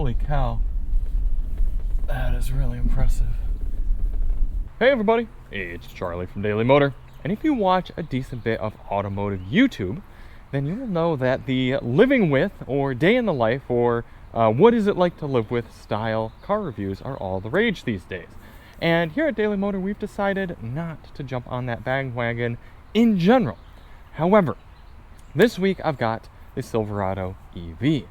Holy cow. That is really impressive. Hey everybody, it's Charlie from Daily Motor. And if you watch a decent bit of automotive YouTube, then you will know that the living with, or day in the life, or what is it like to live with style car reviews are all the rage these days. And here at Daily Motor, we've decided not to jump on that bandwagon in general. However, this week I've got the Silverado EV.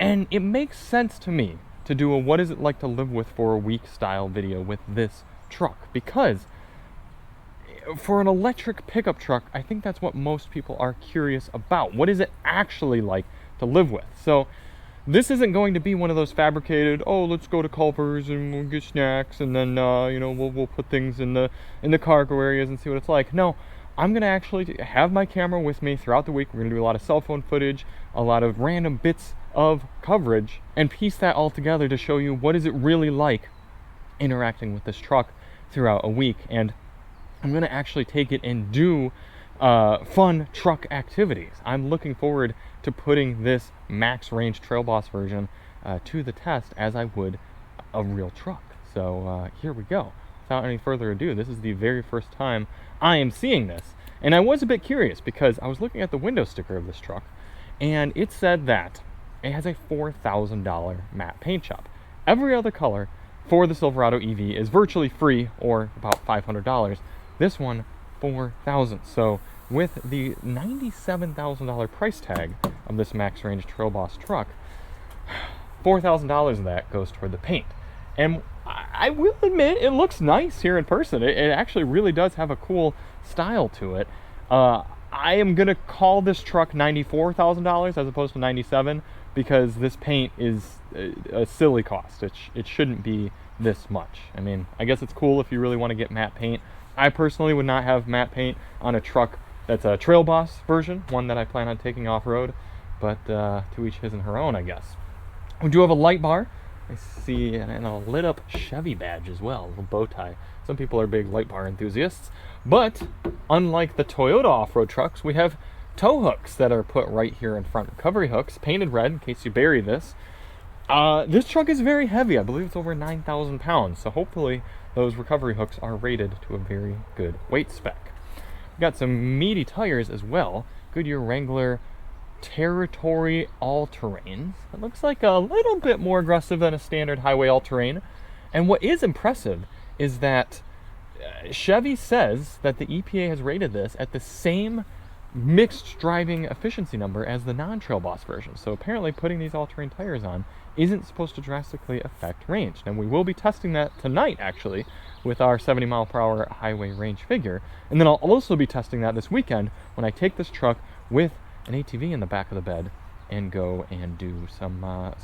And it makes sense to me to do a what is it like to live with for a week style video with this truck, because for an electric pickup truck, I think that's what most people are curious about. What is it actually like to live with? So this isn't going to be one of those fabricated, oh, let's go to Culver's and we'll get snacks and then you know, we'll put things in the cargo areas and see what it's like. No, I'm gonna actually have my camera with me throughout the week. We're gonna do a lot of cell phone footage, a lot of random bits of coverage, and piece that all together to show you what is it really like interacting with this truck throughout a week. And I'm gonna actually take it and do fun truck activities. I'm looking forward to putting this max range Trail Boss version to the test as I would a real truck. So here we go. Without any further ado, this is the very first time I am seeing this. And I was a bit curious because I was looking at the window sticker of this truck and it said that it has a $4,000 matte paint job. Every other color for the Silverado EV is virtually free, or about $500. This one, $4,000. So with the $97,000 price tag of this max range Trail Boss truck, $4,000 of that goes toward the paint. And I will admit, it looks nice here in person. It actually really does have a cool style to it. I am gonna call this truck $94,000 as opposed to $97,000 because this paint is a silly cost. It shouldn't be this much. I mean, I guess it's cool if you really want to get matte paint. I personally would not have matte paint on a truck that's a Trail Boss version, one that I plan on taking off-road, but to each his and her own, I guess. We do have a light bar. I see, and a lit-up Chevy badge as well, a little bow tie. Some people are big light bar enthusiasts, but unlike the Toyota off-road trucks, we have tow hooks that are put right here in front. Recovery hooks, painted red in case you bury this. This truck is very heavy. I believe it's over 9,000 pounds, so hopefully those recovery hooks are rated to a very good weight spec. We've got some meaty tires as well. Goodyear Wrangler Territory all-terrains. It looks like a little bit more aggressive than a standard highway all-terrain. And what is impressive is that Chevy says that the EPA has rated this at the same mixed driving efficiency number as the non-Trail Boss version. So apparently putting these all-terrain tires on isn't supposed to drastically affect range. And we will be testing that tonight, actually, with our 70 mile per hour highway range figure. And then I'll also be testing that this weekend when I take this truck with an ATV in the back of the bed and go and do well,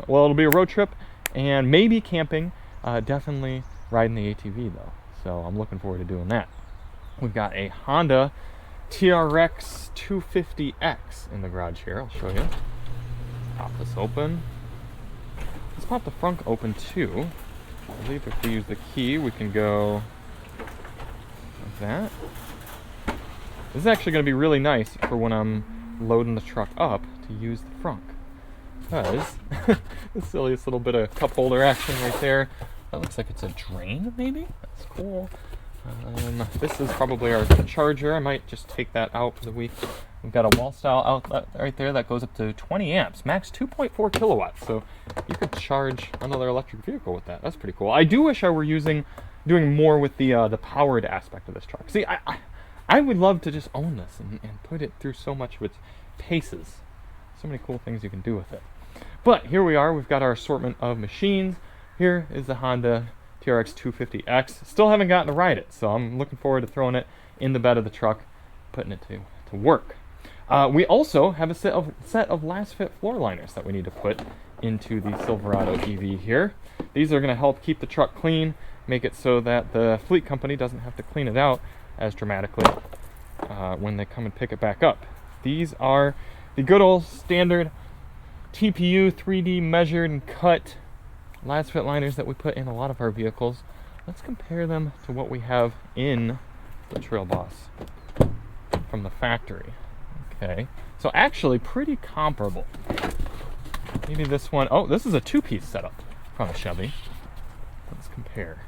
it'll be a road trip and maybe camping, definitely riding the ATV though. So I'm looking forward to doing that. We've got a Honda TRX 250X in the garage here. I'll show you. Pop this open. Let's pop the front open too. I believe if we use the key, we can go like that. This is actually going to be really nice for when I'm loading the truck up to use the front, because the silliest little bit of cup holder action right there. That looks like it's a drain, maybe? That's cool. This is probably our charger. I might just take that out for the week. We've got a wall style outlet right there that goes up to 20 amps, max 2.4 kilowatts. So you could charge another electric vehicle with that. That's pretty cool. I do wish I were doing more with the powered aspect of this truck. See, I would love to just own this and put it through so much of its paces. So many cool things you can do with it. But here we are. We've got our assortment of machines. Here is the Honda TRX 250X. Still haven't gotten to ride it, so I'm looking forward to throwing it in the bed of the truck, putting it to work. We also have a set of last fit floor liners that we need to put into the Silverado EV here. These are going to help keep the truck clean, make it so that the fleet company doesn't have to clean it out as dramatically when they come and pick it back up. These are the good old standard TPU 3D measured and cut last fit liners that we put in a lot of our vehicles. Let's compare them to what we have in the Trail Boss from the factory. Okay, so actually pretty comparable. Maybe this one. Oh, this is a two-piece setup from a Chevy. Let's compare.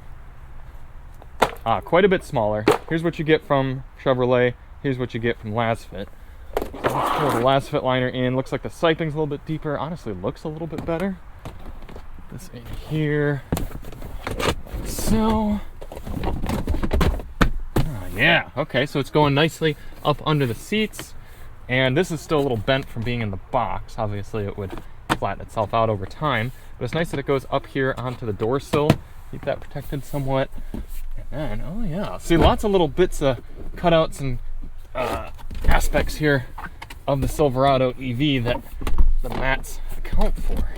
Quite a bit smaller. Here's what you get from Chevrolet. Here's what you get from Lasfit. So let's pull the Lasfit liner in. Looks like the siping's a little bit deeper. Honestly, looks a little bit better. This in here. Like so. Yeah, okay, so it's going nicely up under the seats. And this is still a little bent from being in the box. Obviously, it would flatten itself out over time. But it's nice that it goes up here onto the door sill. Keep that protected somewhat. And then, oh yeah, see lots of little bits of cutouts and aspects here of the Silverado EV that the mats account for.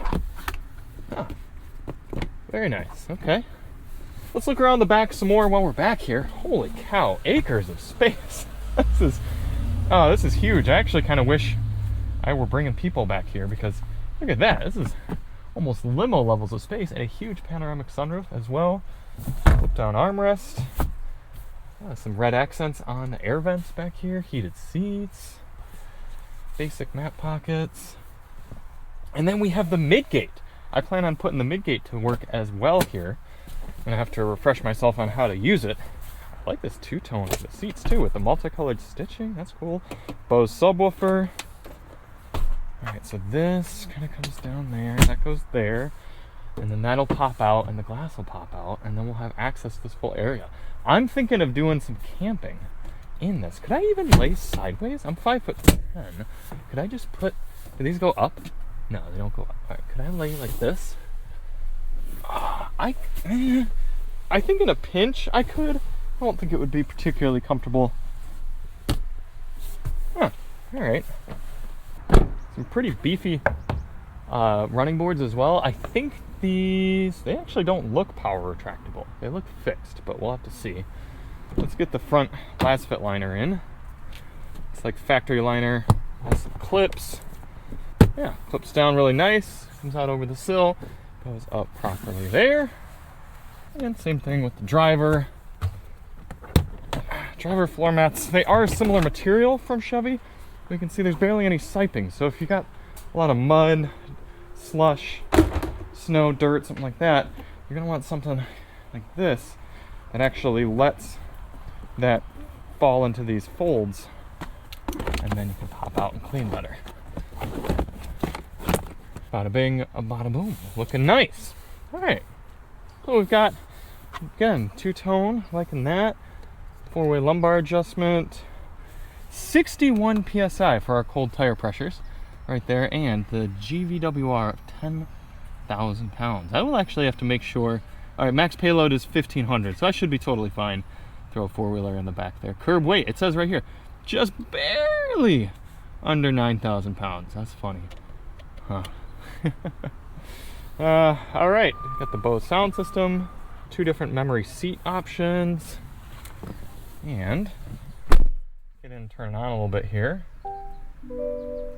Huh. Very nice, okay. Let's look around the back some more while we're back here. Holy cow, acres of space. This is huge. I actually kind of wish I were bringing people back here because look at that. This is almost limo levels of space and a huge panoramic sunroof as well. Flip down armrest. Some red accents on the air vents back here. Heated seats. Basic map pockets. And then we have the midgate. I plan on putting the midgate to work as well here. I'm gonna have to refresh myself on how to use it. I like this two-tone for the seats too with the multicolored stitching. That's cool. Bose subwoofer. Alright, so this kind of comes down there. That goes there. And then that'll pop out and the glass will pop out. And then we'll have access to this full area. I'm thinking of doing some camping in this. Could I even lay sideways? I'm 5'10". Could I just put... Do these go up? No, they don't go up. Alright, could I lay like this? I think in a pinch I could. I don't think it would be particularly comfortable. Huh, alright. Some pretty beefy running boards as well. I think they actually don't look power retractable. They look fixed, but we'll have to see. Let's get the front Lasfit liner in. It's like factory liner. Has some clips. Yeah, clips down really nice. Comes out over the sill. Goes up properly there. And same thing with the driver. Driver floor mats. They are a similar material from Chevy. We can see there's barely any siping. So if you got a lot of mud, slush, snow, dirt, something like that, you're gonna want something like this that actually lets that fall into these folds, and then you can pop out and clean better. Bada bing, bada boom. Looking nice. Alright. So we've got, again, two-tone, liking that. Four-way lumbar adjustment. 61 PSI for our cold tire pressures right there. And the GVWR of 10,000 pounds. I will actually have to make sure. Alright, max payload is 1,500, so I should be totally fine. Throw a four-wheeler in the back there. Curb weight, it says right here, just barely under 9,000 pounds. That's funny. Huh. Alright, got the Bose sound system, 2 different memory seat options, and get in and turn it on a little bit here.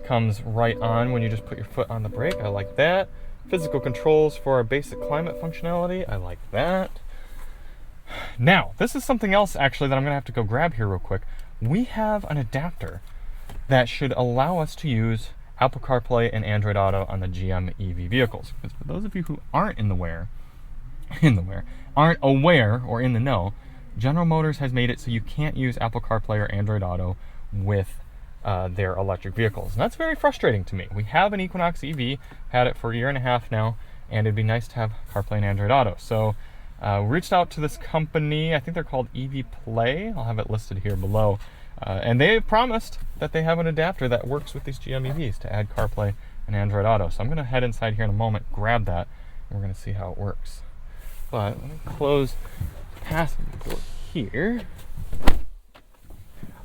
Comes right on when you just put your foot on the brake. I like that. Physical controls for our basic climate functionality. I like that. Now, this is something else actually that I'm gonna have to go grab here real quick. We have an adapter that should allow us to use Apple CarPlay and Android Auto on the GM EV vehicles. Because for those of you who aren't aren't aware or in the know, General Motors has made it so you can't use Apple CarPlay or Android Auto with their electric vehicles. And that's very frustrating to me. We have an Equinox EV, had it for a year and a half now, and it'd be nice to have CarPlay and Android Auto. So we reached out to this company, I think they're called EV Play. I'll have it listed here below. And they have promised that they have an adapter that works with these GM EVs to add CarPlay and Android Auto. So I'm going to head inside here in a moment, grab that, and we're going to see how it works. But let me close the passenger door here.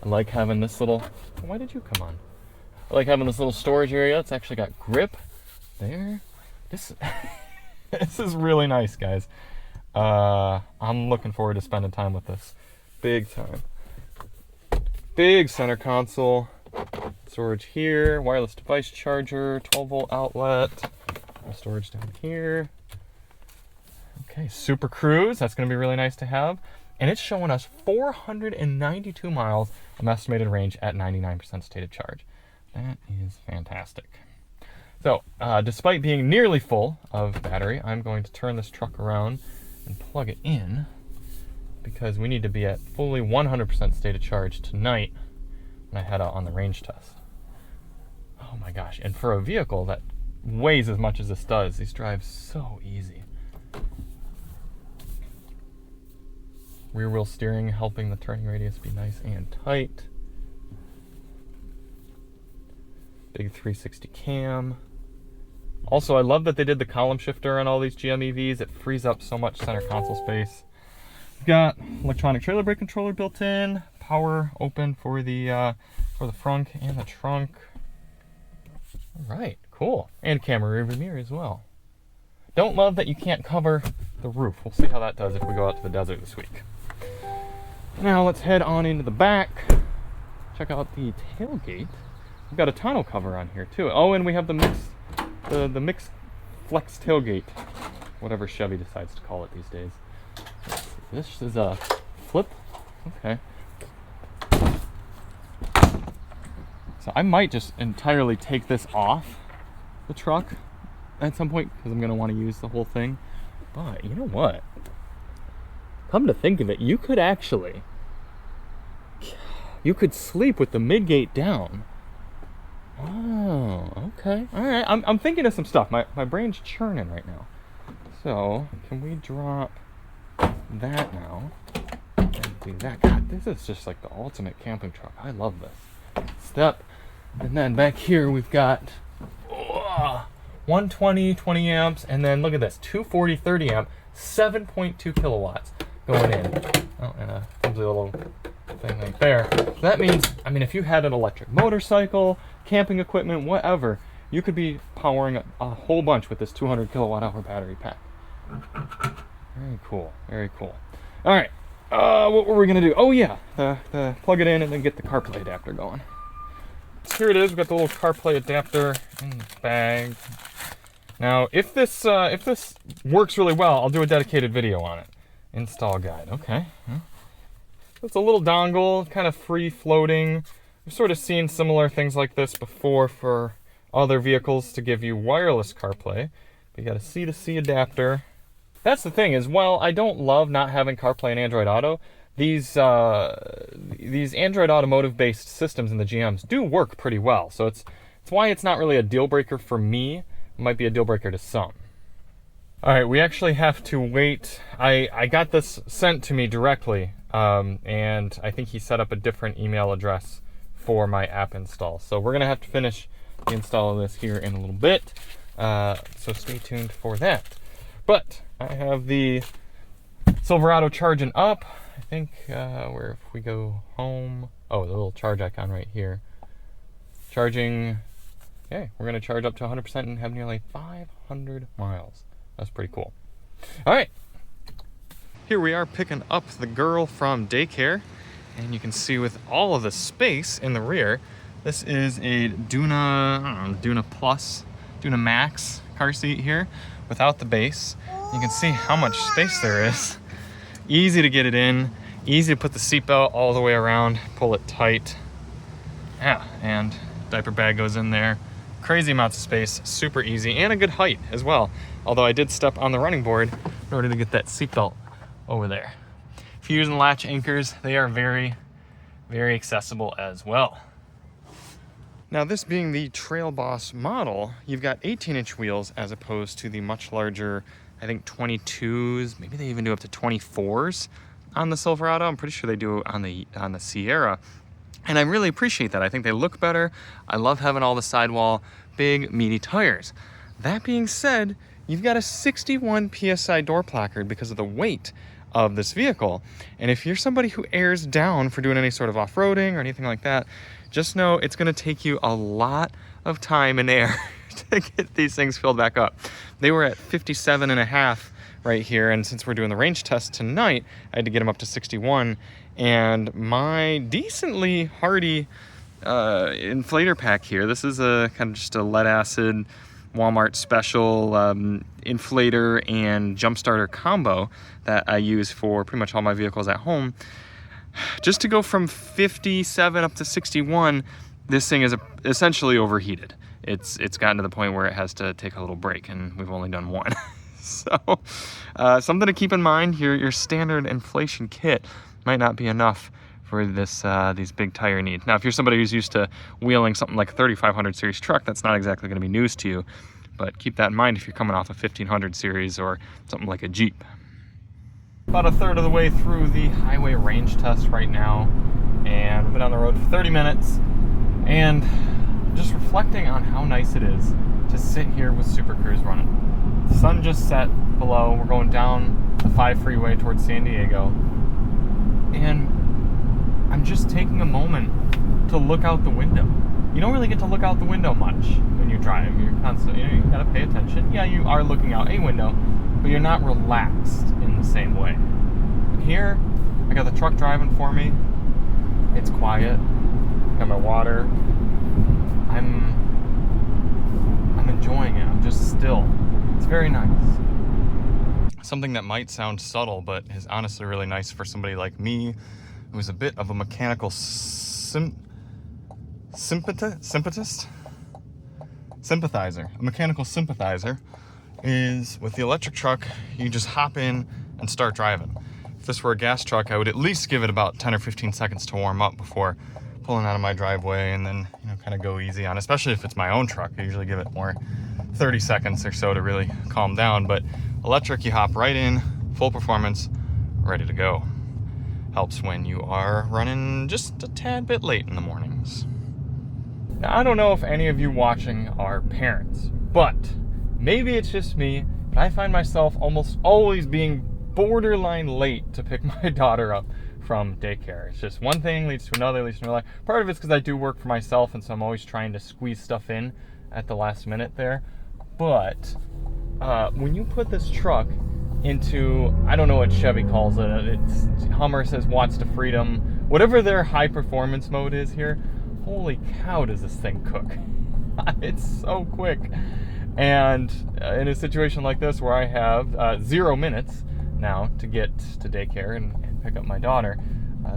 I like having this little... Why did you come on? I like having this little storage area. It's actually got grip there. This is really nice, guys. I'm looking forward to spending time with this. Big time. Big center console, storage here, wireless device charger, 12-volt outlet, storage down here. Okay, Super Cruise, that's going to be really nice to have. And it's showing us 492 miles of estimated range at 99% state of charge. That is fantastic. So, despite being nearly full of battery, I'm going to turn this truck around and plug it in because we need to be at fully 100% state of charge tonight when I head out on the range test. Oh my gosh, and for a vehicle that weighs as much as this does, these drive so easy. Rear wheel steering helping the turning radius be nice and tight. Big 360 cam. Also, I love that they did the column shifter on all these GM EVs. It frees up so much center console space. We've got electronic trailer brake controller built in, power open for the front and the trunk. All right, cool. And camera rear view mirror as well. Don't love that you can't cover the roof. We'll see how that does if we go out to the desert this week. Now let's head on into the back. Check out the tailgate. We've got a tonneau cover on here too. Oh, and we have the mixed flex tailgate, whatever Chevy decides to call it these days. This is a flip. Okay. So I might just entirely take this off the truck at some point because I'm going to want to use the whole thing. But you know what? Come to think of it, you could sleep with the midgate down. Oh, okay. All right. I'm thinking of some stuff. My brain's churning right now. So can we drop that now and do that? God, this is just like the ultimate camping truck. I love this. Step. And then back here we've got 120, 20 amps, and then look at this, 240, 30 amp, 7.2 kilowatts going in. Oh, and a flimsy little thing right there. So that means, I mean, if you had an electric motorcycle, camping equipment, whatever, you could be powering a whole bunch with this 200 kilowatt hour battery pack. Very cool, very cool. All right, what were we gonna do? Oh yeah, the plug it in and then get the CarPlay adapter going. So here it is. We've got the little CarPlay adapter in the bag. Now, if this works really well, I'll do a dedicated video on it. Install guide. Okay. It's a little dongle, kind of free floating. We've sort of seen similar things like this before for other vehicles to give you wireless CarPlay. But you got a C2C adapter. That's the thing is, while I don't love not having CarPlay and Android Auto, these Android automotive-based systems in the GMs do work pretty well. So it's why it's not really a deal breaker for me. It might be a deal breaker to some. All right, we actually have to wait. I got this sent to me directly, and I think he set up a different email address for my app install. So we're gonna have to finish the install of this here in a little bit. So stay tuned for that. But I have the Silverado charging up. I think where if we go home, oh, the little charge icon right here. Charging, okay, we're gonna charge up to 100% and have nearly 500 miles. That's pretty cool. All right, here we are picking up the girl from daycare, and you can see with all of the space in the rear, this is a Duna Max car seat here without the base. You can see how much space there is. Easy to get it in, easy to put the seatbelt all the way around, pull it tight. Yeah, and diaper bag goes in there. Crazy amounts of space, super easy, and a good height as well. Although I did step on the running board in order to get that seatbelt over there. If you're using latch anchors, they are very, very accessible as well. Now, this being the Trail Boss model, you've got 18-inch wheels as opposed to the much larger, I think 22s, maybe they even do up to 24s on the Silverado. I'm pretty sure they do on the Sierra. And I really appreciate that. I think they look better. I love having all the sidewall, big, meaty tires. That being said, you've got a 61 PSI door placard because of the weight of this vehicle. And if you're somebody who airs down for doing any sort of off-roading or anything like that, just know it's gonna take you a lot of time and air to get these things filled back up. They were at 57.5 right here, and since we're doing the range test tonight, I had to get them up to 61. And my decently hardy inflator pack here, this is a kind of just a lead acid Walmart special inflator and jump starter combo that I use for pretty much all my vehicles at home. Just to go from 57 up to 61, this thing is essentially overheated. it's gotten to the point where it has to take a little break, and we've only done one. So something to keep in mind, your standard inflation kit might not be enough for this these big tire needs. Now, if you're somebody who's used to wheeling something like a 3500 series truck, that's not exactly going to be news to you, but keep that in mind if you're coming off a 1500 series or something like a Jeep. About a third of the way through the highway range test right now, and we've been on the road for 30 minutes, and just reflecting on how nice it is to sit here with Super Cruise running. The sun just set below. We're going down the 5 freeway towards San Diego, and I'm just taking a moment to look out the window. You don't really get to look out the window much when you drive. You're constantly, you gotta pay attention. Yeah, you are looking out a window, but you're not relaxed in the same way. Here, I got the truck driving for me. It's quiet. Got my water. I'm enjoying it. I'm just still. It's very nice. Something that might sound subtle, but is honestly really nice for somebody like me, who's a bit of a mechanical sympathizer. A mechanical sympathizer is with the electric truck, you just hop in and start driving. If this were a gas truck, I would at least give it about 10 or 15 seconds to warm up before pulling out of my driveway, and then kind of go easy on, especially if it's my own truck. I usually give it more 30 seconds or so to really calm down, but electric, you hop right in, full performance, ready to go. Helps when you are running just a tad bit late in the mornings. Now, I don't know if any of you watching are parents, but maybe it's just me, but I find myself almost always being borderline late to pick my daughter up from daycare. It's just one thing leads to another, leads to another. Part of it's because I do work for myself, and so I'm always trying to squeeze stuff in at the last minute there. But when you put this truck into, I don't know what Chevy calls it, Hummer says watts to freedom, whatever their high performance mode is here, holy cow does this thing cook. It's so quick. And in a situation like this where I have 0 minutes now to get to daycare and pick up my daughter,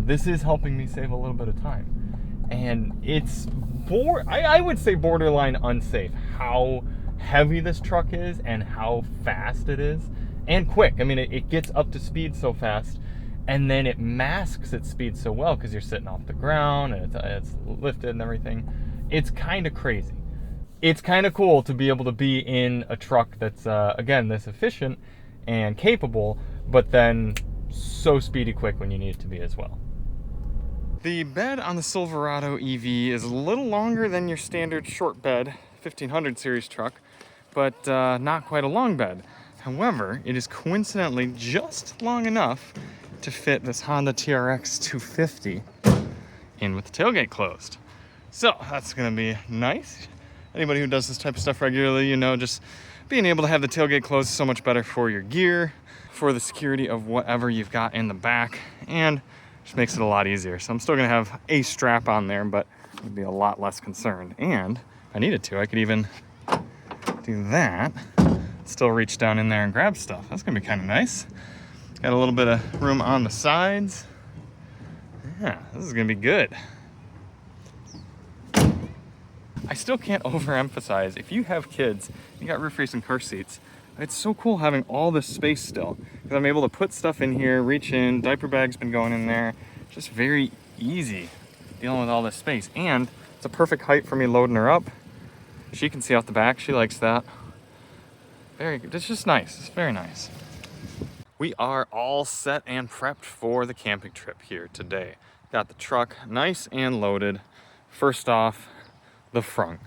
this is helping me save a little bit of time. And it's I would say borderline unsafe how heavy this truck is and how fast it is, and quick. I mean, it gets up to speed so fast, and then it masks its speed so well because you're sitting off the ground and it's lifted and everything. It's kind of crazy. It's kind of cool to be able to be in a truck that's again, this efficient and capable, but then so speedy quick when you need it to be as well. The bed on the Silverado EV is a little longer than your standard short bed 1500 series truck, but not quite a long bed. However, it is coincidentally just long enough to fit this Honda TRX 250 in with the tailgate closed. So that's gonna be nice. Anybody who does this type of stuff regularly, just being able to have the tailgate closed is so much better for your gear, for the security of whatever you've got in the back, and just makes it a lot easier. So I'm still gonna have a strap on there, but I'd be a lot less concerned. And if I needed to, I could even do that, still reach down in there and grab stuff. That's gonna be kind of nice. Got a little bit of room on the sides. Yeah, this is gonna be good. I still can't overemphasize, if you have kids, you got roof race and car seats, it's so cool having all this space still. Because I'm able to put stuff in here, reach in, diaper bag's been going in there. Just very easy dealing with all this space. And it's a perfect height for me loading her up. She can see out the back, she likes that. Very good, it's just nice, it's very nice. We are all set and prepped for the camping trip here today. Got the truck nice and loaded. First off, the frunk.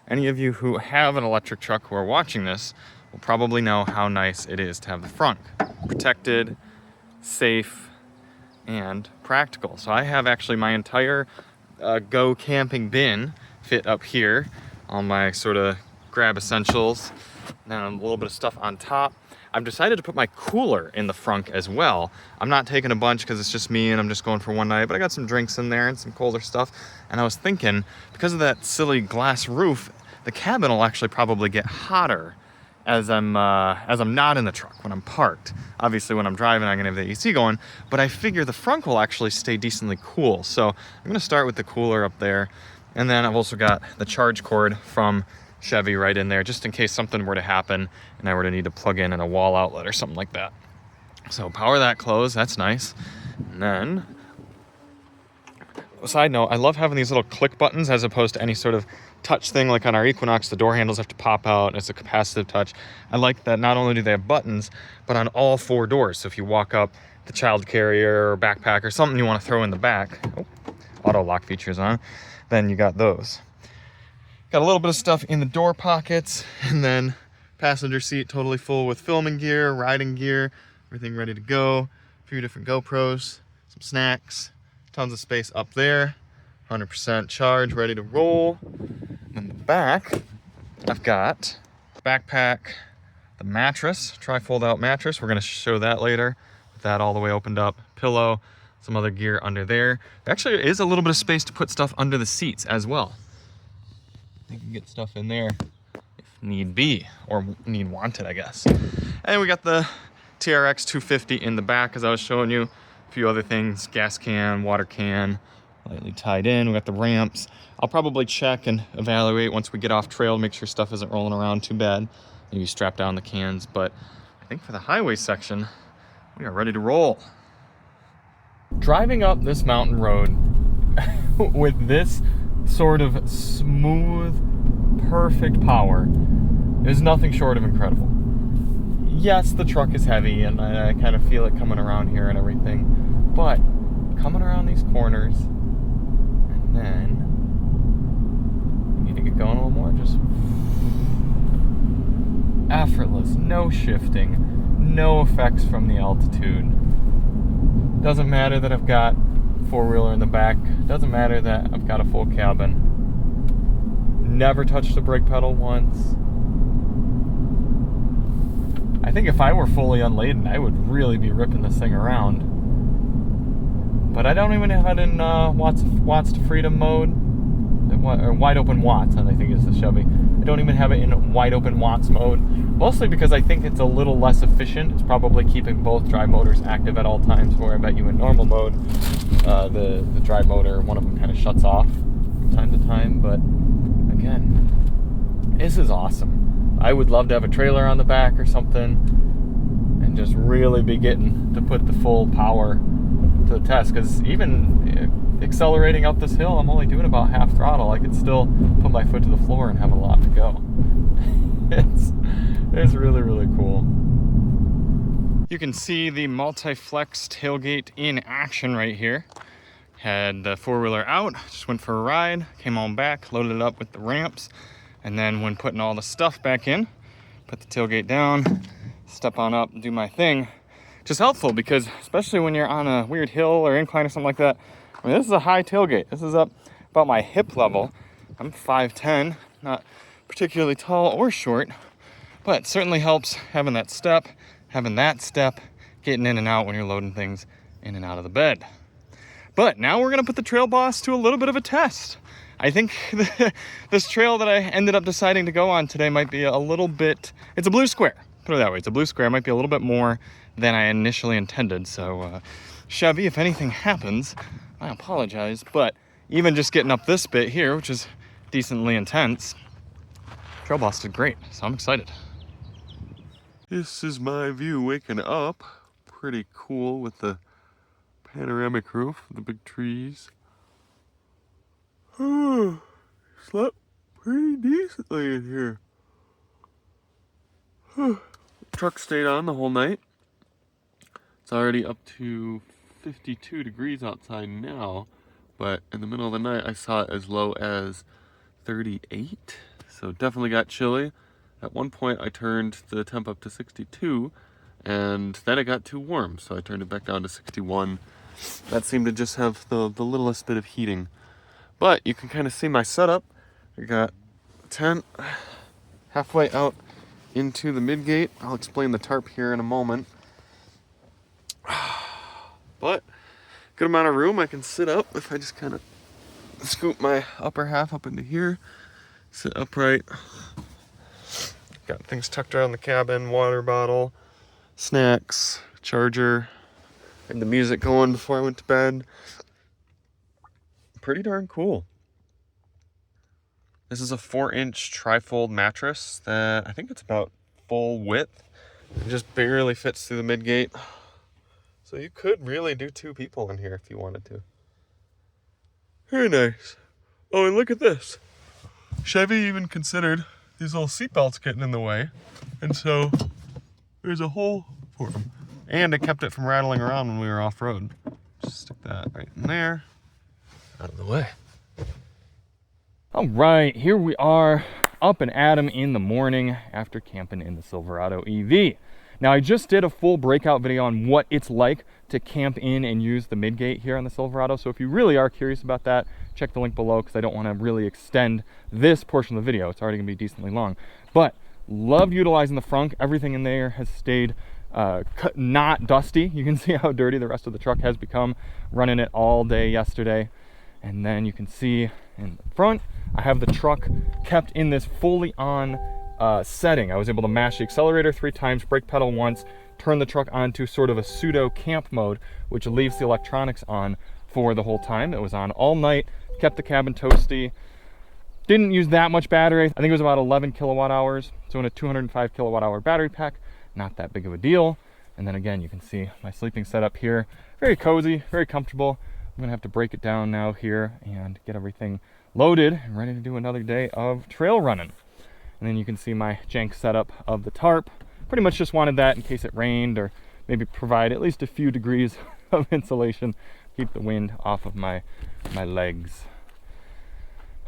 Any of you who have an electric truck who are watching this will probably know how nice it is to have the frunk. Protected, safe, and practical. So I have actually my entire go camping bin fit up here. All my sort of grab essentials, then a little bit of stuff on top. I've decided to put my cooler in the frunk as well. I'm not taking a bunch because it's just me and I'm just going for one night, but I got some drinks in there and some colder stuff. And I was thinking, because of that silly glass roof, the cabin will actually probably get hotter as I'm not in the truck, when I'm parked. Obviously when I'm driving, I'm gonna have the AC going, but I figure the frunk will actually stay decently cool. So I'm gonna start with the cooler up there. And then I've also got the charge cord from Chevy right in there, just in case something were to happen and I were to need to plug in a wall outlet or something like that. So power that closed, that's nice. And then, side note, I love having these little click buttons as opposed to any sort of touch thing. Like on our Equinox, the door handles have to pop out. It's a capacitive touch. I like that not only do they have buttons, but on all 4 doors. So if you walk up the child carrier or backpack or something you want to throw in the back, auto lock features on, then you got those. Got a little bit of stuff in the door pockets, and then passenger seat totally full with filming gear, riding gear, everything ready to go. A few different GoPros, some snacks, tons of space up there, 100% charge, ready to roll. And in the back, I've got the backpack, the mattress, tri-fold out mattress. We're gonna show that later. With that all the way opened up, pillow, some other gear under there. There actually is a little bit of space to put stuff under the seats as well. You can get stuff in there if need be, or need wanted, I guess. And we got the TRX 250 in the back, as I was showing you. A few other things, gas can, water can, lightly tied in. We got the ramps. I'll probably check and evaluate once we get off trail, make sure stuff isn't rolling around too bad. Maybe strap down the cans, but I think for the highway section, we are ready to roll. Driving up this mountain road with this sort of smooth, perfect power is nothing short of incredible. Yes, the truck is heavy and I kind of feel it coming around here and everything, but coming around these corners, and then you need to get going a little more, just effortless, no shifting, no effects from the altitude. Doesn't matter that I've got 4-wheeler in the back, doesn't matter that I've got a full cabin. Never touched the brake pedal once. I think if I were fully unladen, I would really be ripping this thing around. But I don't even have it in watts to freedom mode, or wide open watts, I think it's the Chevy. I don't even have it in wide open watts mode, mostly because I think it's a little less efficient. It's probably keeping both drive motors active at all times, where I bet you in normal mode, the drive motor, one of them kind of shuts off from time to time. But again, this is awesome. I would love to have a trailer on the back or something and just really be getting to put the full power to the test, because even accelerating up this hill, I'm only doing about half throttle. I could still put my foot to the floor and have a lot to go. It's really, really cool. You can see the multi-flex tailgate in action right here. Had the 4-wheeler out, just went for a ride, came on back, loaded it up with the ramps, and then when putting all the stuff back in, put the tailgate down, step on up and do my thing. Just helpful because, especially when you're on a weird hill or incline or something like that, I mean, this is a high tailgate. This is up about my hip level. I'm 5'10", not particularly tall or short, but it certainly helps having that step, getting in and out when you're loading things in and out of the bed. But now we're gonna put the Trail Boss to a little bit of a test. I think this trail that I ended up deciding to go on today might be a little bit, it's a blue square, put it that way. It's a blue square, it might be a little bit more than I initially intended. So Chevy, if anything happens, I apologize, but even just getting up this bit here, which is decently intense, Trail Boss did great, so I'm excited. This is my view waking up. Pretty cool with the panoramic roof, the big trees. Slept pretty decently in here. Truck stayed on the whole night. It's already up to 52 degrees outside now, but in the middle of the night I saw it as low as 38, so definitely got chilly. At one point I turned the temp up to 62, and then it got too warm, so I turned it back down to 61. That seemed to just have the littlest bit of heating. But you can kind of see my setup. I got a tent halfway out into the midgate. I'll explain the tarp here in a moment. But good amount of room. I can sit up if I just kind of scoop my upper half up into here. Sit upright. Got things tucked around the cabin, water bottle, snacks, charger, and the music going before I went to bed. Pretty darn cool. This is a 4-inch trifold mattress that I think it's about full width. It just barely fits through the midgate. So you could really do 2 people in here if you wanted to. Very nice. Oh, and look at this. Chevy even considered these little seat belts getting in the way. And so there's a hole for them. And it kept it from rattling around when we were off-road. Just stick that right in there. Out of the way. All right, here we are, up and at 'em in the morning after camping in the Silverado EV. Now, I just did a full breakout video on what it's like to camp in and use the midgate here on the Silverado. So if you really are curious about that, check the link below, because I don't want to really extend this portion of the video. It's already going to be decently long. But love utilizing the frunk. Everything in there has stayed not dusty. You can see how dirty the rest of the truck has become running it all day yesterday. And then you can see in the front, I have the truck kept in this fully on setting. I was able to mash the accelerator 3 times, brake pedal once, turn the truck onto sort of a pseudo camp mode, which leaves the electronics on for the whole time. It was on all night, kept the cabin toasty. Didn't use that much battery. I think it was about 11 kilowatt hours. So in a 205 kilowatt hour battery pack, not that big of a deal. And then again, you can see my sleeping setup here. Very cozy, very comfortable. I'm gonna have to break it down now here and get everything loaded and ready to do another day of trail running. And then you can see my jank setup of the tarp. Pretty much just wanted that in case it rained, or maybe provide at least a few degrees of insulation, keep the wind off of my legs.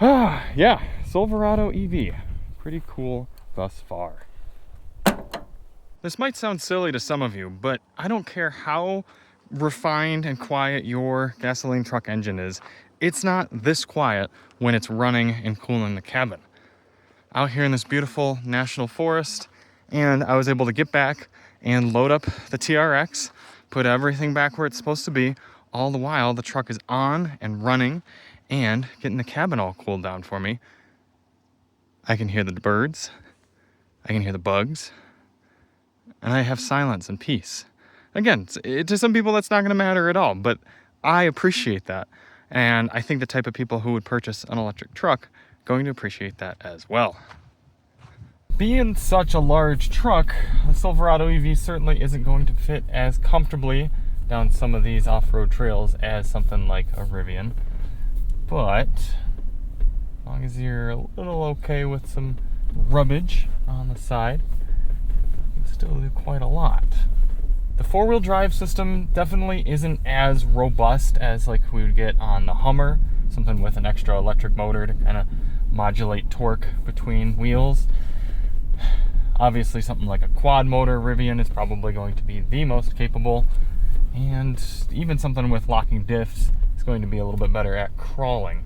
Yeah, Silverado EV, pretty cool thus far. This might sound silly to some of you, but I don't care how refined and quiet your gasoline truck engine is. It's not this quiet when it's running and cooling the cabin. Out here in this beautiful national forest, and I was able to get back and load up the TRX, put everything back where it's supposed to be. All the while, the truck is on and running and getting the cabin all cooled down for me. I can hear the birds, I can hear the bugs, and I have silence and peace. Again, to some people that's not going to matter at all, but I appreciate that. And I think the type of people who would purchase an electric truck going to appreciate that as well. Being such a large truck, the Silverado EV certainly isn't going to fit as comfortably down some of these off-road trails as something like a Rivian. But as long as you're a little okay with some rubbage on the side, you can still do quite a lot. The 4-wheel drive system definitely isn't as robust as like we would get on the Hummer, something with an extra electric motor to kind of modulate torque between wheels. Obviously something like a quad motor Rivian is probably going to be the most capable, and even something with locking diffs is going to be a little bit better at crawling.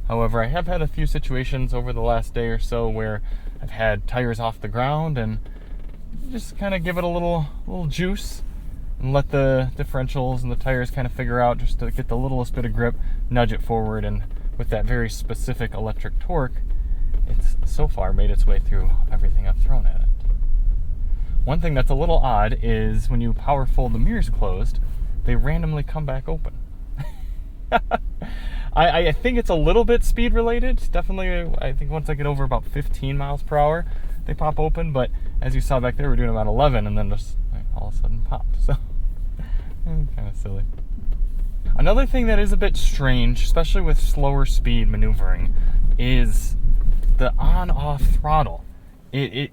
However, I have had a few situations over the last day or so where I've had tires off the ground and just kind of give it a little juice and let the differentials and the tires kind of figure out, just to get the littlest bit of grip, nudge it forward, and with that very specific electric torque, it's so far made its way through everything I've thrown at it. One thing that's a little odd is when you power fold the mirrors closed, they randomly come back open. I think it's a little bit speed related. Definitely, I think once I get over about 15 miles per hour, they pop open, but as you saw back there, we're doing about 11 and then just all of a sudden popped. So kind of silly. Another thing that is a bit strange, especially with slower speed maneuvering, is the on-off throttle. It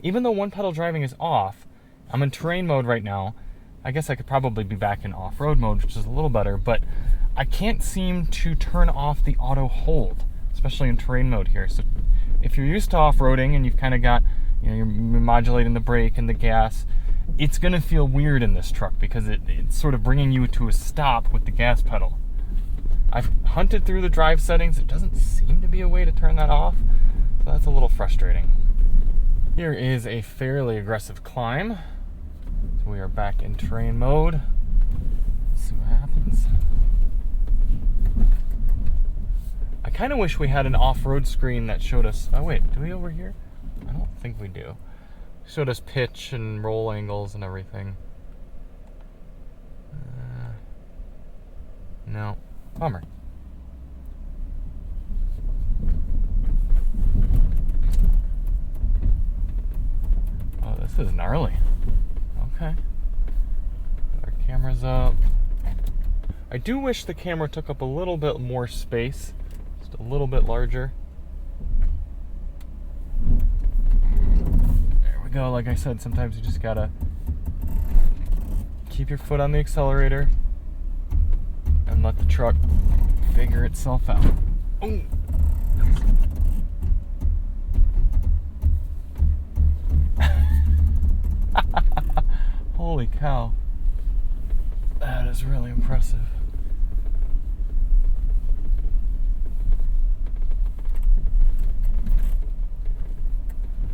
even though one pedal driving is off, I'm in terrain mode right now. I guess I could probably be back in off-road mode, which is a little better, but I can't seem to turn off the auto hold, especially in terrain mode here. So if you're used to off-roading and you've kind of got, you're modulating the brake and the gas, it's going to feel weird in this truck because it's sort of bringing you to a stop with the gas pedal. I've hunted through the drive settings. It doesn't seem to be a way to turn that off, so that's a little frustrating. Here is a fairly aggressive climb. So we are back in terrain mode. Let's see what happens. I kind of wish we had an off-road screen that showed us... Oh wait, do we over here? I don't think we do. Showed us pitch and roll angles and everything. No. Bummer. this is gnarly. Okay. Our camera's up. I do wish the camera took up a little bit more space, just a little bit larger. There we go. Like I said, sometimes you just gotta keep your foot on the accelerator and let the truck figure itself out. Oh. Holy cow. That is really impressive.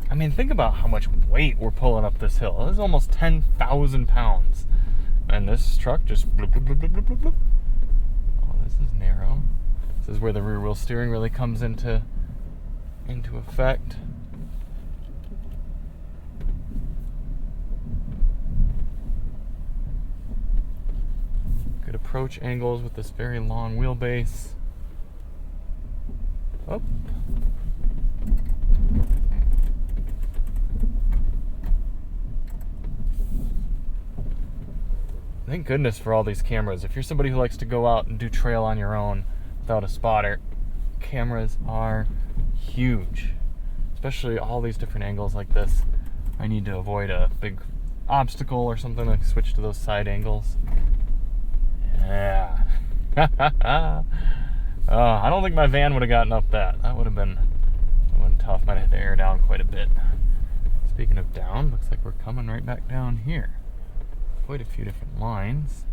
I mean, think about how much weight we're pulling up this hill. This is almost 10,000 pounds. And this truck just bloop, bloop, bloop, bloop, bloop, bloop. Oh, this is narrow. This is where the rear wheel steering really comes into effect. Good approach angles with this very long wheelbase. Oh. Thank goodness for all these cameras. If you're somebody who likes to go out and do trail on your own without a spotter, cameras are huge. Especially all these different angles like this. I need to avoid a big obstacle or something. I switch to those side angles. Yeah. I don't think my van would have gotten up that. That would have been tough. Might have had to air down quite a bit. Speaking of down, looks like we're coming right back down here. Quite a few different lines.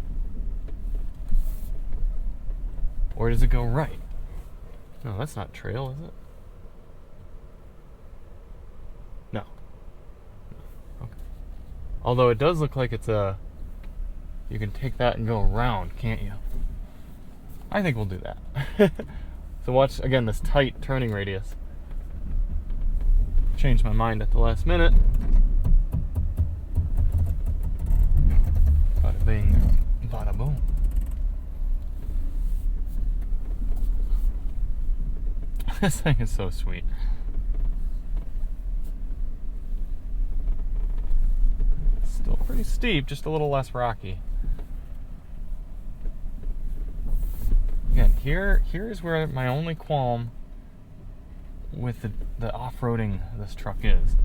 Or does it go right? No, that's not trail, is it? No. Okay. Although it does look like it's a... You can take that and go around, can't you? I think we'll do that. So watch, again, this tight turning radius. Changed my mind at the last minute. Bada bing, bada boom. This thing is so sweet. Still pretty steep, just a little less rocky. Again, here's where my only qualm with the off-roading this truck is.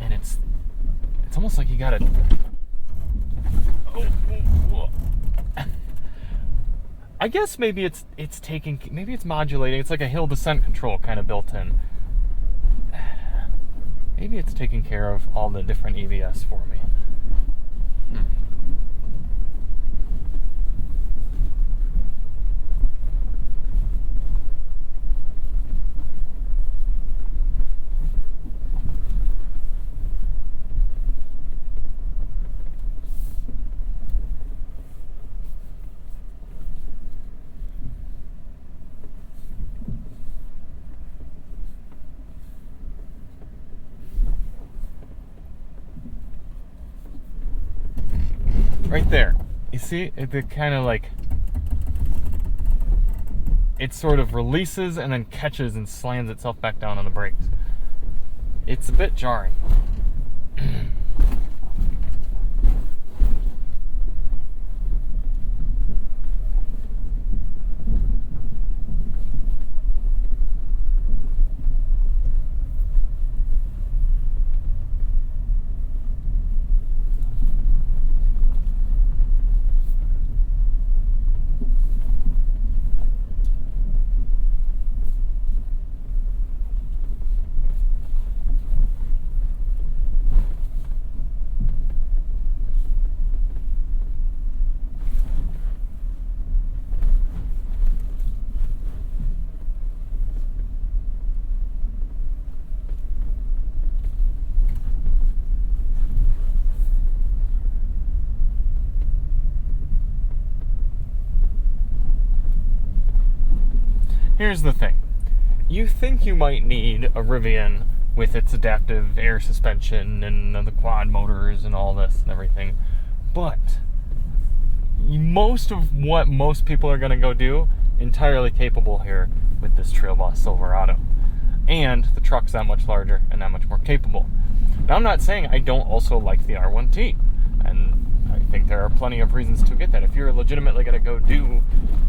And it's almost like you gotta... I guess maybe it's modulating. It's like a hill descent control kind of built in. Maybe it's taking care of all the different EVS for me. Right there. You see? It kind of like... It sort of releases and then catches and slams itself back down on the brakes. It's a bit jarring. Here's the thing. You think you might need a Rivian with its adaptive air suspension and the quad motors and all this and everything, but most of what most people are going to go do, entirely capable here with this Trail Boss Silverado. And the truck's that much larger and that much more capable. Now, I'm not saying I don't also like the R1T, and I think there are plenty of reasons to get that. If you're legitimately going to go do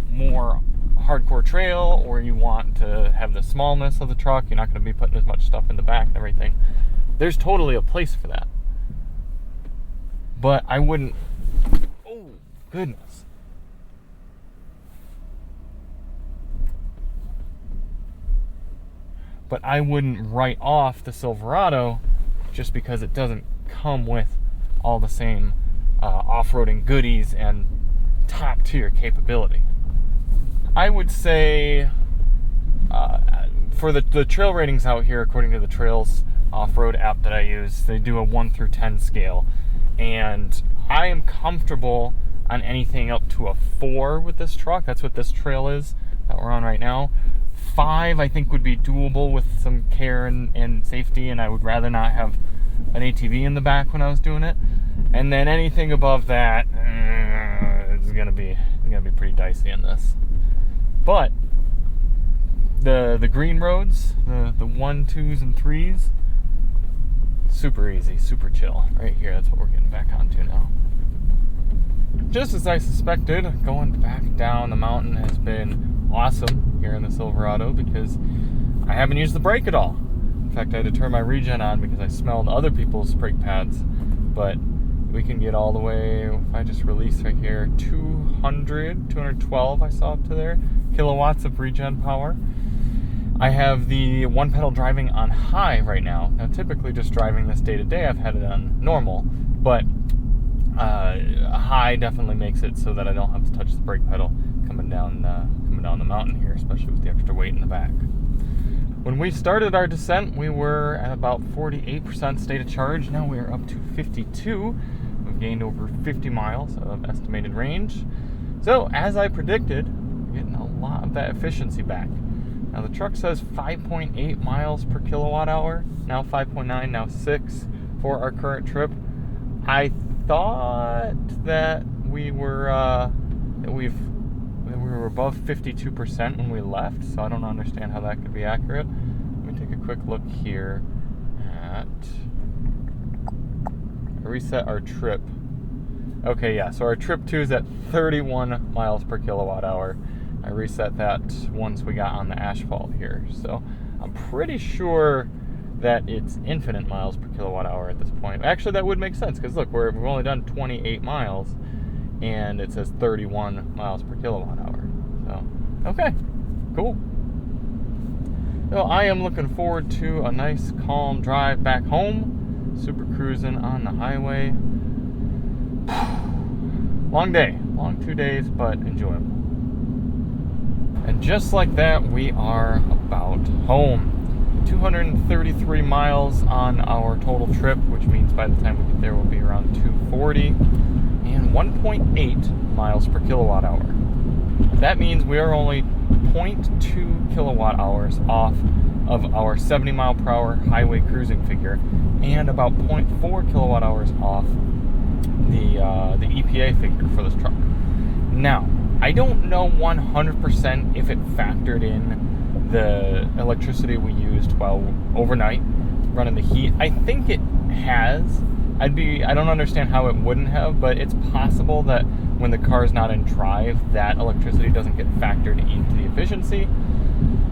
more hardcore trail, or you want to have the smallness of the truck, you're not going to be putting as much stuff in the back and everything, there's totally a place for that. But I wouldn't... Oh, goodness. But I wouldn't write off the Silverado just because it doesn't come with all the same off-roading goodies and top-tier capability. I would say for the trail ratings out here, according to the Trails off-road app that I use, they do a 1 through 10 scale. And I am comfortable on anything up to a 4 with this truck. That's what this trail is that we're on right now. 5, I think, would be doable with some care and safety, and I would rather not have an ATV in the back when I was doing it. And then anything above that, it's gonna be pretty dicey in this. But the green roads, the 1, 2s, and 3s, super easy, super chill. Right here, that's what we're getting back onto now. Just as I suspected, going back down the mountain has been awesome here in the Silverado because I haven't used the brake at all. In fact, I had to turn my regen on because I smelled other people's brake pads. But we can get all the way, if I just release right here, 212 I saw up to there, kilowatts of regen power. I have the one pedal driving on high right now. Now, typically just driving this day to day, I've had it on normal, but high definitely makes it so that I don't have to touch the brake pedal coming down the mountain here, especially with the extra weight in the back. When we started our descent, we were at about 48% state of charge. Now we are up to 52. We've gained over 50 miles of estimated range. So, as I predicted, we're getting a lot of that efficiency back. Now, the truck says 5.8 miles per kilowatt hour, now 5.9, now 6 for our current trip. I thought that we were above 52% when we left, so I don't understand how that could be accurate. Let me take a quick look here at... reset our trip. Okay, yeah, so our trip 2 is at 31 miles per kilowatt hour. I reset that once we got on the asphalt here, so I'm pretty sure that it's infinite miles per kilowatt hour at this point. Actually, that would make sense, because look, we've only done 28 miles, and it says 31 miles per kilowatt hour. So, okay, cool. So I am looking forward to a nice, calm drive back home. Super cruising on the highway. Long day, long 2 days, but enjoyable. And just like that, we are about home. 233 miles on our total trip, which means by the time we get there, we'll be around 240, and 1.8 miles per kilowatt hour. That means we are only 0.2 kilowatt hours off of our 70 mile per hour highway cruising figure, and about 0.4 kilowatt hours off the EPA figure for this truck. Now, I don't know 100% if it factored in the electricity we used while overnight running the heat. I think it has. I don't understand how it wouldn't have, but it's possible that when the car's not in drive, that electricity doesn't get factored into the efficiency.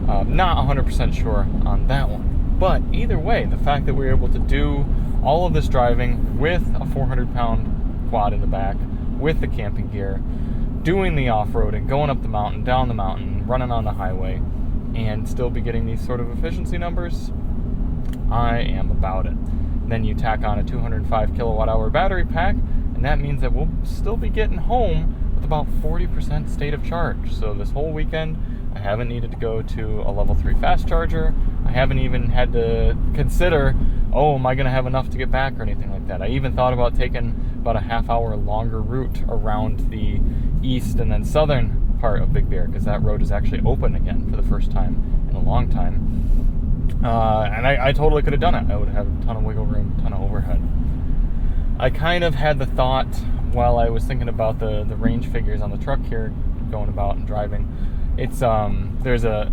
Not 100% sure on that one. But either way, the fact that we were able to do all of this driving with a 400-pound quad in the back, with the camping gear, doing the off-roading, going up the mountain, down the mountain, running on the highway, and still be getting these sort of efficiency numbers, I am about it. Then you tack on a 205 kilowatt hour battery pack, and that means that we'll still be getting home with about 40% state of charge. So this whole weekend, I haven't needed to go to a level 3 fast charger. I haven't even had to consider, am I going to have enough to get back or anything like that. I even thought about taking about a half-hour longer route around the east and then southern part of Big Bear, because that road is actually open again for the first time in a long time. And I totally could have done it. I would have a ton of wiggle room, a ton of overhead. I kind of had the thought while I was thinking about the range figures on the truck here, going about and driving. It's there's a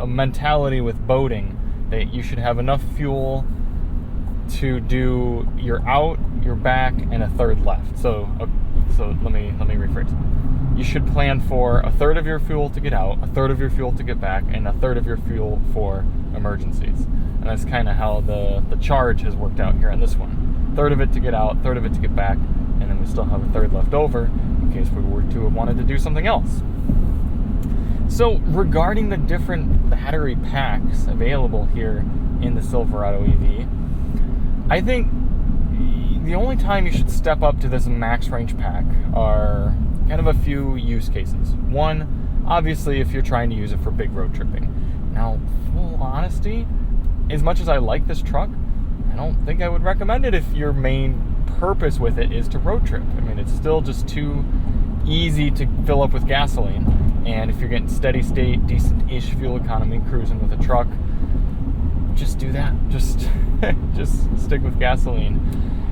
mentality with boating that you should have enough fuel to do your out, your back, and a third left. So let me rephrase. You should plan for a third of your fuel to get out, a third of your fuel to get back, and a third of your fuel for emergencies. And that's kind of how the charge has worked out here on this one. Third of it to get out, third of it to get back, and then we still have a third left over in case we were to have wanted to do something else. So regarding the different battery packs available here in the Silverado EV, I think the only time you should step up to this max range pack are kind of a few use cases. One, obviously, if you're trying to use it for big road tripping. Now, full honesty, as much as I like this truck, I don't think I would recommend it if your main purpose with it is to road trip. I mean, it's still just too easy to fill up with gasoline. And if you're getting steady state, decent-ish fuel economy cruising with a truck, just do that. Just stick with gasoline.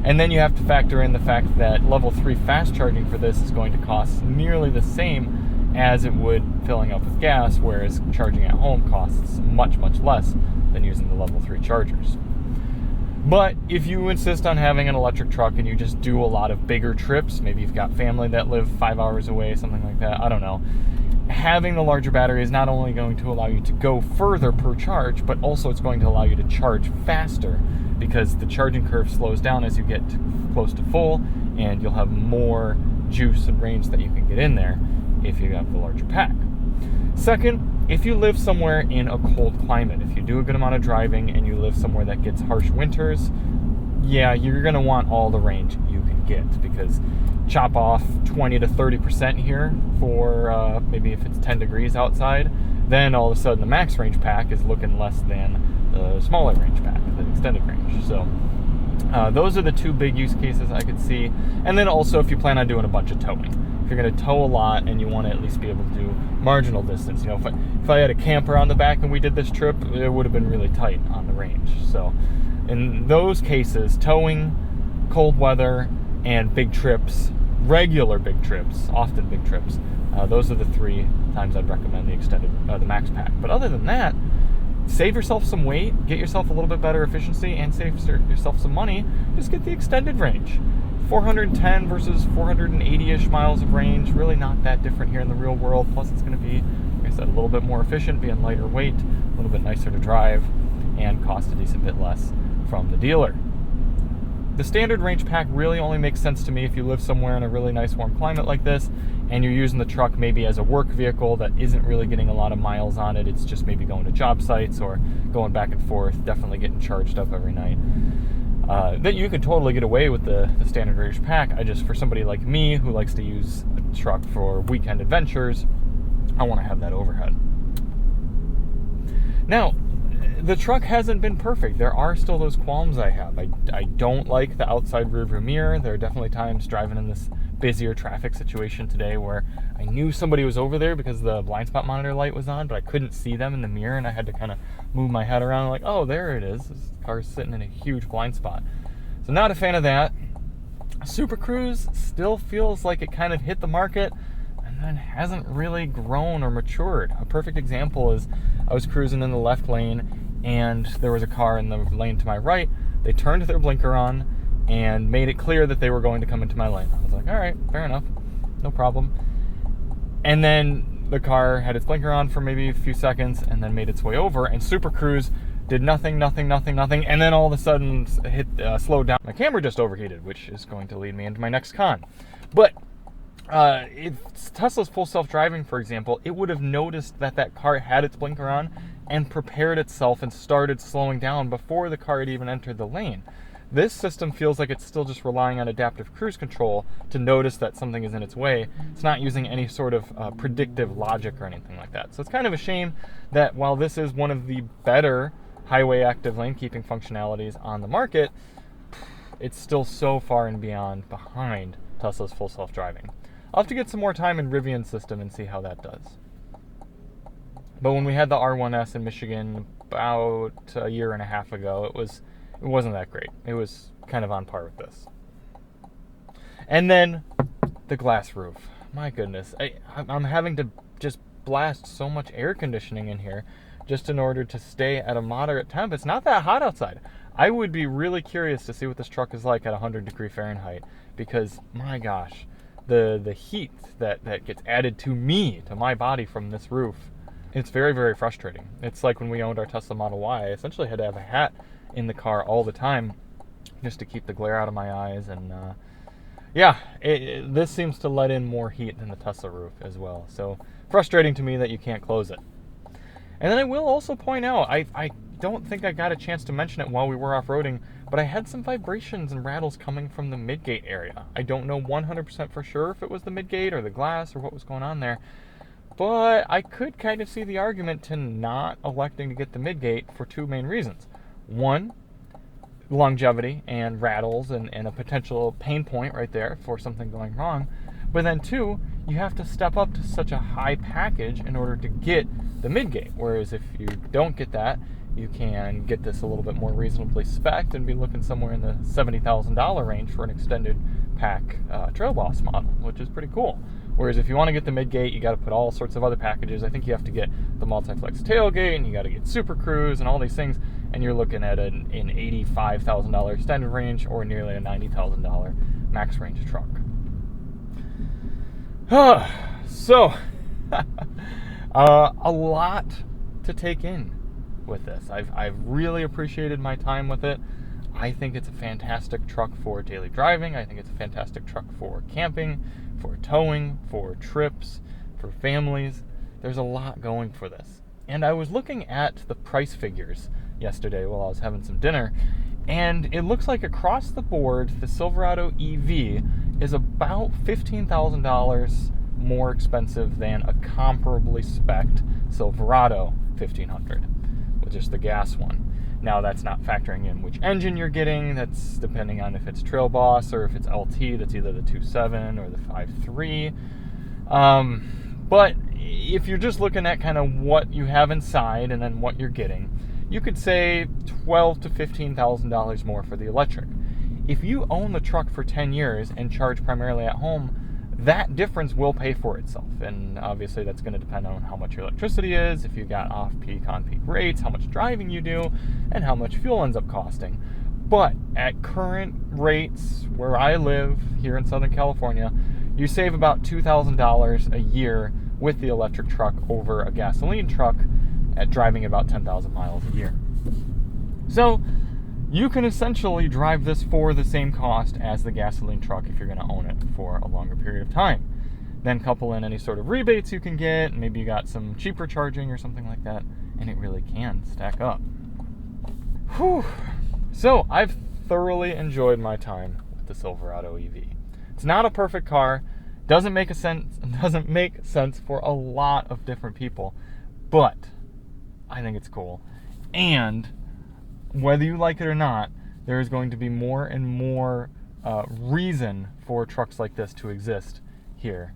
And then you have to factor in the fact that level 3 fast charging for this is going to cost nearly the same as it would filling up with gas, whereas charging at home costs much, much less than using the level 3 chargers. But if you insist on having an electric truck and you just do a lot of bigger trips, maybe you've got family that live 5 hours away, something like that, I don't know. Having the larger battery is not only going to allow you to go further per charge, but also it's going to allow you to charge faster because the charging curve slows down as you get close to full, and you'll have more juice and range that you can get in there if you have the larger pack. Second, if you live somewhere in a cold climate, if you do a good amount of driving and you live somewhere that gets harsh winters, yeah, you're going to want all the range you can get, because chop off 20 to 30% here for maybe if it's 10 degrees outside, then all of a sudden the max range pack is looking less than the smaller range pack, the extended range. So those are the two big use cases I could see. And then also if you plan on doing a bunch of towing. If you're going to tow a lot and you want to at least be able to do marginal distance, you know, if I had a camper on the back and we did this trip, it would have been really tight on the range. So in those cases, towing, cold weather, and big trips, regular big trips, often big trips, those are the 3 times I'd recommend the max pack. But other than that, save yourself some weight, get yourself a little bit better efficiency, and save yourself some money. Just get the extended range. 410 versus 480-ish miles of range, really not that different here in the real world. Plus it's going to be, like I said, a little bit more efficient, being lighter weight, a little bit nicer to drive, and cost a decent bit less from the dealer. The standard range pack really only makes sense to me if you live somewhere in a really nice warm climate like this and you're using the truck maybe as a work vehicle that isn't really getting a lot of miles on it. It's just maybe going to job sites or going back and forth, definitely getting charged up every night. That you could totally get away with the standard range pack. For somebody like me who likes to use a truck for weekend adventures, I want to have that overhead. Now, the truck hasn't been perfect. There are still those qualms I have. I don't like the outside rearview mirror. There are definitely times driving in this busier traffic situation today where I knew somebody was over there because the blind spot monitor light was on, but I couldn't see them in the mirror, and I had to kind of move my head around like, oh, there it is. This car's sitting in a huge blind spot. So not a fan of that. Super Cruise still feels like it kind of hit the market and then hasn't really grown or matured. A perfect example is I was cruising in the left lane and there was a car in the lane to my right. They turned their blinker on and made it clear that they were going to come into my lane. I was like, all right, fair enough, no problem. And then the car had its blinker on for maybe a few seconds and then made its way over, and Super Cruise did nothing, and then all of a sudden slowed down. My camera just overheated, which is going to lead me into my next con. But if Tesla's full self-driving, for example, it would have noticed that that car had its blinker on and prepared itself and started slowing down before the car had even entered the lane. This system feels like it's still just relying on adaptive cruise control to notice that something is in its way. It's not using any sort of predictive logic or anything like that. So it's kind of a shame that while this is one of the better highway active lane keeping functionalities on the market, it's still so far and beyond behind Tesla's full self-driving. I'll have to get some more time in Rivian's system and see how that does. But when we had the R1S in Michigan about a year and a half ago, it wasn't that great. It was kind of on par with this. And then the glass roof. My goodness. I'm having to just blast so much air conditioning in here just in order to stay at a moderate temp. It's not that hot outside. I would be really curious to see what this truck is like at 100 degrees Fahrenheit, because my gosh, the heat that gets added to my body from this roof, it's very, very frustrating. It's like when we owned our Tesla Model Y, I essentially had to have a hat in the car all the time just to keep the glare out of my eyes. And yeah, this seems to let in more heat than the Tesla roof as well. So frustrating to me that you can't close it. And then I will also point out, I don't think I got a chance to mention it while we were off-roading, but I had some vibrations and rattles coming from the midgate area. I don't know 100% for sure if it was the midgate or the glass or what was going on there, but I could kind of see the argument to not electing to get the midgate for two main reasons. One, longevity and rattles and a potential pain point right there for something going wrong. But then two, you have to step up to such a high package in order to get the midgate. Whereas if you don't get that, you can get this a little bit more reasonably spec'd and be looking somewhere in the $70,000 range for an extended pack Trail Boss model, which is pretty cool. Whereas if you want to get the midgate, you got to put all sorts of other packages. I think you have to get the multi-flex tailgate, and you got to get Super Cruise and all these things, and you're looking at an $85,000 extended range or nearly a $90,000 max range truck. So, a lot to take in with this. I've really appreciated my time with it. I think it's a fantastic truck for daily driving. I think it's a fantastic truck for camping, for towing, for trips, for families. There's a lot going for this. And I was looking at the price figures yesterday while I was having some dinner, and it looks like across the board, the Silverado EV is about $15,000 more expensive than a comparably spec'd Silverado 1500, which is the gas one. Now, that's not factoring in which engine you're getting. That's depending on if it's Trail Boss or if it's LT. That's either the 2.7 or the 5.3. But if you're just looking at kind of what you have inside and then what you're getting, you could say $12,000 to $15,000 more for the electric. If you own the truck for 10 years and charge primarily at home, that difference will pay for itself. And obviously that's going to depend on how much your electricity is, if you got off-peak, on-peak rates, how much driving you do, and how much fuel ends up costing. But at current rates where I live here in Southern California, you save about $2,000 a year with the electric truck over a gasoline truck at driving about 10,000 miles a year. So you can essentially drive this for the same cost as the gasoline truck if you're going to own it for a longer period of time. Then couple in any sort of rebates you can get, maybe you got some cheaper charging or something like that, and it really can stack up. Whew. So I've thoroughly enjoyed my time with the Silverado EV. It's not a perfect car, doesn't make sense for a lot of different people, but I think it's cool. And whether you like it or not, there is going to be more and more reason for trucks like this to exist here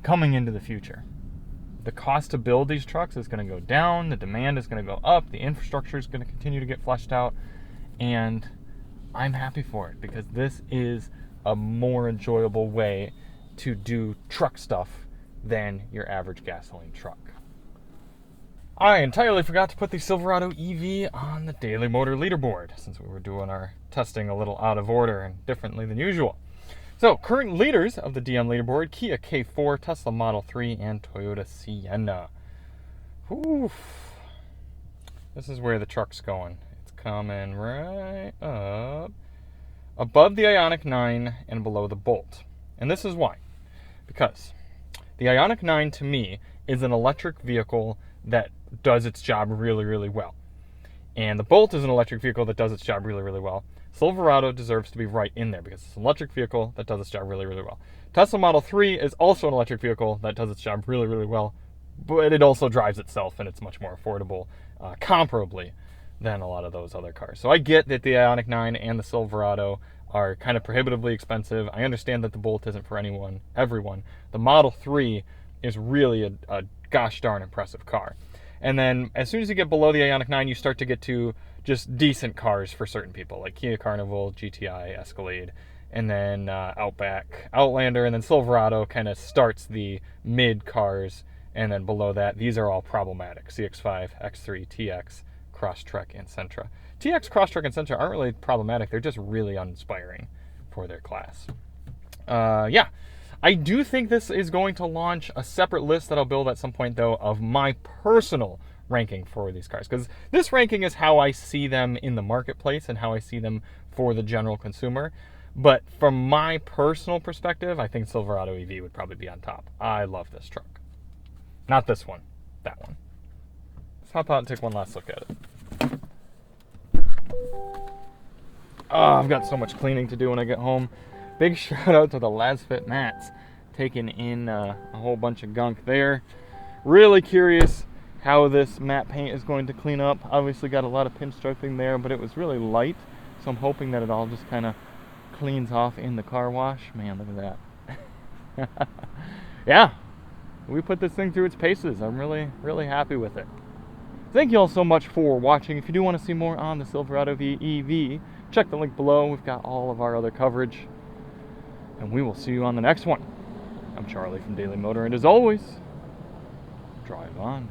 coming into the future. The cost to build these trucks is going to go down, the demand is going to go up, the infrastructure is going to continue to get fleshed out, and I'm happy for it because this is a more enjoyable way to do truck stuff than your average gasoline truck. I entirely forgot to put the Silverado EV on the Daily Motor leaderboard since we were doing our testing a little out of order and differently than usual. So, current leaders of the DM leaderboard: Kia K4, Tesla Model 3, and Toyota Sienna. Oof. This is where the truck's going. It's coming right up above the Ioniq 9 and below the Bolt. And this is why. Because the Ioniq 9 to me is an electric vehicle that does its job really, really well. And the Bolt is an electric vehicle that does its job really, really well. Silverado deserves to be right in there because it's an electric vehicle that does its job really, really well. Tesla Model 3 is also an electric vehicle that does its job really, really well, but it also drives itself and it's much more affordable, comparably, than a lot of those other cars. So I get that the Ioniq 9 and the Silverado are kind of prohibitively expensive. I understand that the Bolt isn't for everyone. The Model 3 is really a gosh darn impressive car. And then as soon as you get below the Ioniq 9, you start to get to just decent cars for certain people, like Kia Carnival, GTI, Escalade, and then Outback, Outlander, and then Silverado kind of starts the mid cars. And then below that, these are all problematic: CX-5, X3, TX, Crosstrek and Sentra. TX, Crosstrek, and Sentra aren't really problematic. They're just really uninspiring for their class. Yeah, I do think this is going to launch a separate list that I'll build at some point, though, of my personal ranking for these cars, because this ranking is how I see them in the marketplace and how I see them for the general consumer. But from my personal perspective, I think Silverado EV would probably be on top. I love this truck. Not this one, that one. Let's hop out and take one last look at it. Oh, I've got so much cleaning to do when I get home. Big shout out to the LasFit mats, taking in a whole bunch of gunk there. Really curious how this matte paint is going to clean up. Obviously got a lot of pinstriping there, but it was really light, so I'm hoping that it all just kind of cleans off in the car wash. Man, look at that. Yeah, we put this thing through its paces. I'm really happy with it. Thank you all so much for watching. If you do want to see more on the Silverado EV, check the link below. We've got all of our other coverage, and we will see you on the next one. I'm Charlie from Daily Motor, and as always, drive on.